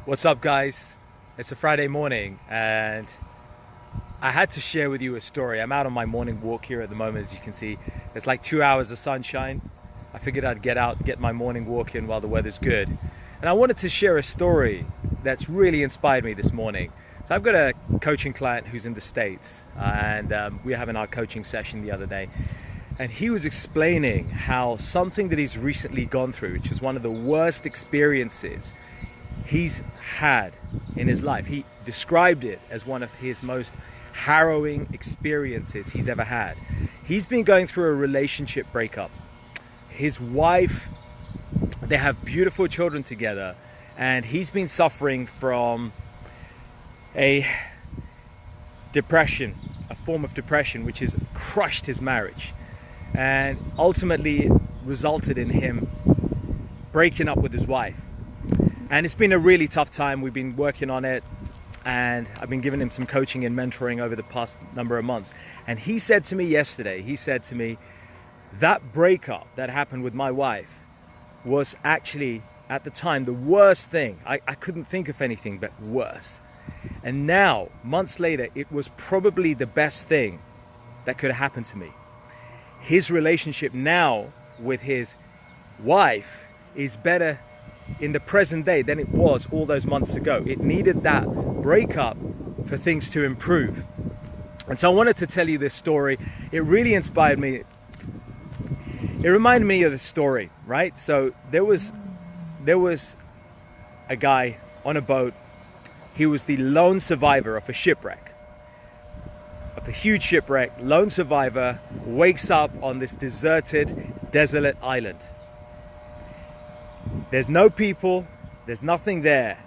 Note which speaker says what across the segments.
Speaker 1: What's up, guys? It's a Friday morning and I had to share with you a story. I'm out on my morning walk here at the moment. As you can see, it's like 2 hours of sunshine. I figured I'd get out, get my morning walk in while the weather's good. And I wanted to share a story that's really inspired me this morning. So I've got a coaching client who's in the States, and we were having our coaching session the other day. And he was explaining how something that he's recently gone through, which is one of the worst experiences he's had in his life. He described it as one of his most harrowing experiences he's ever had. He's been going through a relationship breakup. His wife, they have beautiful children together, and he's been suffering from a depression, a form of depression, which has crushed his marriage. And ultimately it resulted in him breaking up with his wife. And it's been a really tough time. We've been working on it, and I've been giving him some coaching and mentoring over the past number of months. And he said to me yesterday, that breakup that happened with my wife was actually, at the time, the worst thing. I couldn't think of anything but worse. And now, months later, it was probably the best thing that could have happened to me. His relationship now with his wife is better in the present day than it was all those months ago. It needed that breakup for things to improve. And so I wanted to tell you this story. It really inspired me. It reminded me of the story, right? So there was a guy on a boat. He was the lone survivor of a shipwreck, of a huge shipwreck. Lone survivor wakes up on this deserted, desolate island. There's no people, there's nothing there.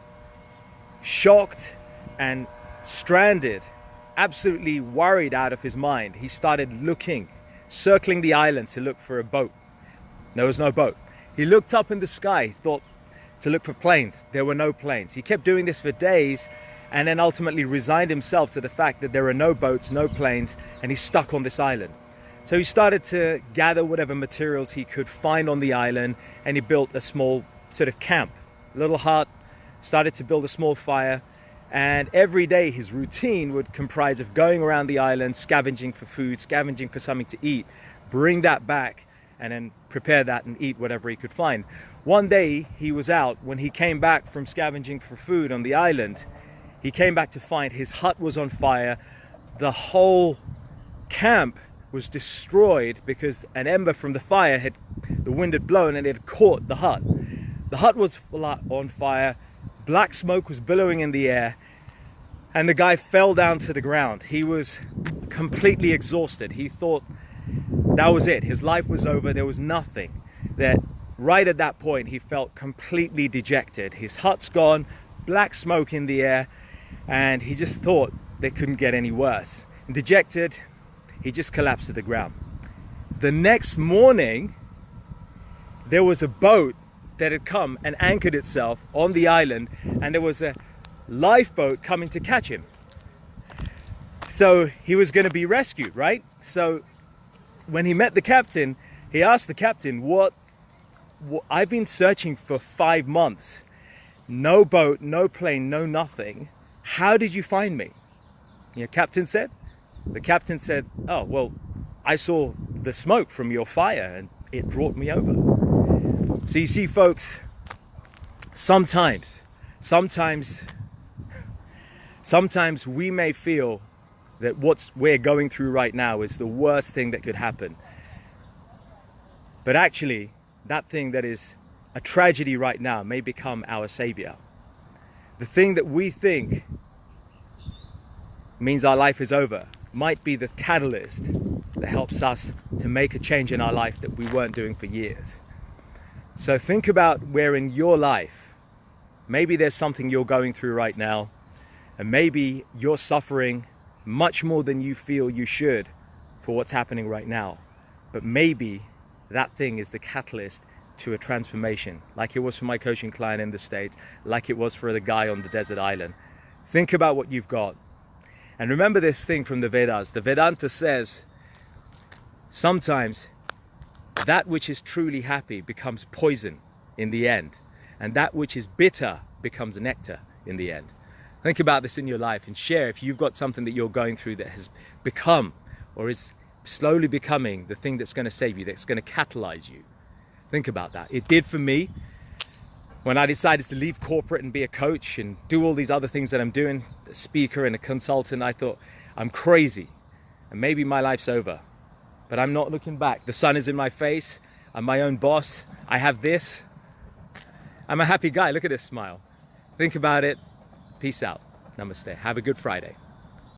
Speaker 1: Shocked and stranded, absolutely worried out of his mind, he started looking, circling the island to look for a boat. There was no boat. He looked up in the sky, thought to look for planes. There were no planes. He kept doing this for days, and then ultimately resigned himself to the fact that there are no boats, no planes, and he's stuck on this island. So he started to gather whatever materials he could find on the island, and he built a small sort of camp, a little hut, started to build a small fire. And every day his routine would comprise of going around the island, scavenging for food, scavenging for something to eat, bring that back, and then prepare that and eat whatever he could find. One day he was out. When he came back from scavenging for food on the island, he came back to find his hut was on fire. The whole camp was destroyed because an ember from the fire the wind had blown and it had caught the hut. The hut was on fire. Black smoke was billowing in the air, and the guy fell down to the ground. He was completely exhausted. He thought that was it. His life was over. There was nothing. That right at that point, he felt completely dejected. His hut's gone, black smoke in the air, and he just thought they couldn't get any worse. And dejected, he just collapsed to the ground. The next morning, there was a boat that had come and anchored itself on the island, and there was a lifeboat coming to catch him. So he was going to be rescued, right? So when he met the captain, he asked the captain, what I've been searching for 5 months. No boat, no plane, no nothing. How did you find me? The captain said, oh, well, I saw the smoke from your fire and it brought me over. So you see, folks, sometimes we may feel that what we're going through right now is the worst thing that could happen. But actually, that thing that is a tragedy right now may become our savior. The thing that we think means our life is over might be the catalyst that helps us to make a change in our life that we weren't doing for years. So think about where in your life, maybe there's something you're going through right now, and maybe you're suffering much more than you feel you should for what's happening right now. But maybe that thing is the catalyst to a transformation, like it was for my coaching client in the States, like it was for the guy on the desert island. Think about what you've got. And remember this thing from the Vedas. The Vedanta says, sometimes that which is truly happy becomes poison in the end, and that which is bitter becomes nectar in the end. Think about this in your life and share if you've got something that you're going through that has become or is slowly becoming the thing that's going to save you, that's going to catalyze you. Think about that. It did for me when I decided to leave corporate and be a coach and do all these other things that I'm doing, a speaker and a consultant. I thought, I'm crazy and maybe my life's over. But I'm not looking back. The sun is in my face. I'm my own boss. I have this. I'm a happy guy. Look at this smile. Think about it. Peace out. Namaste. Have a good Friday.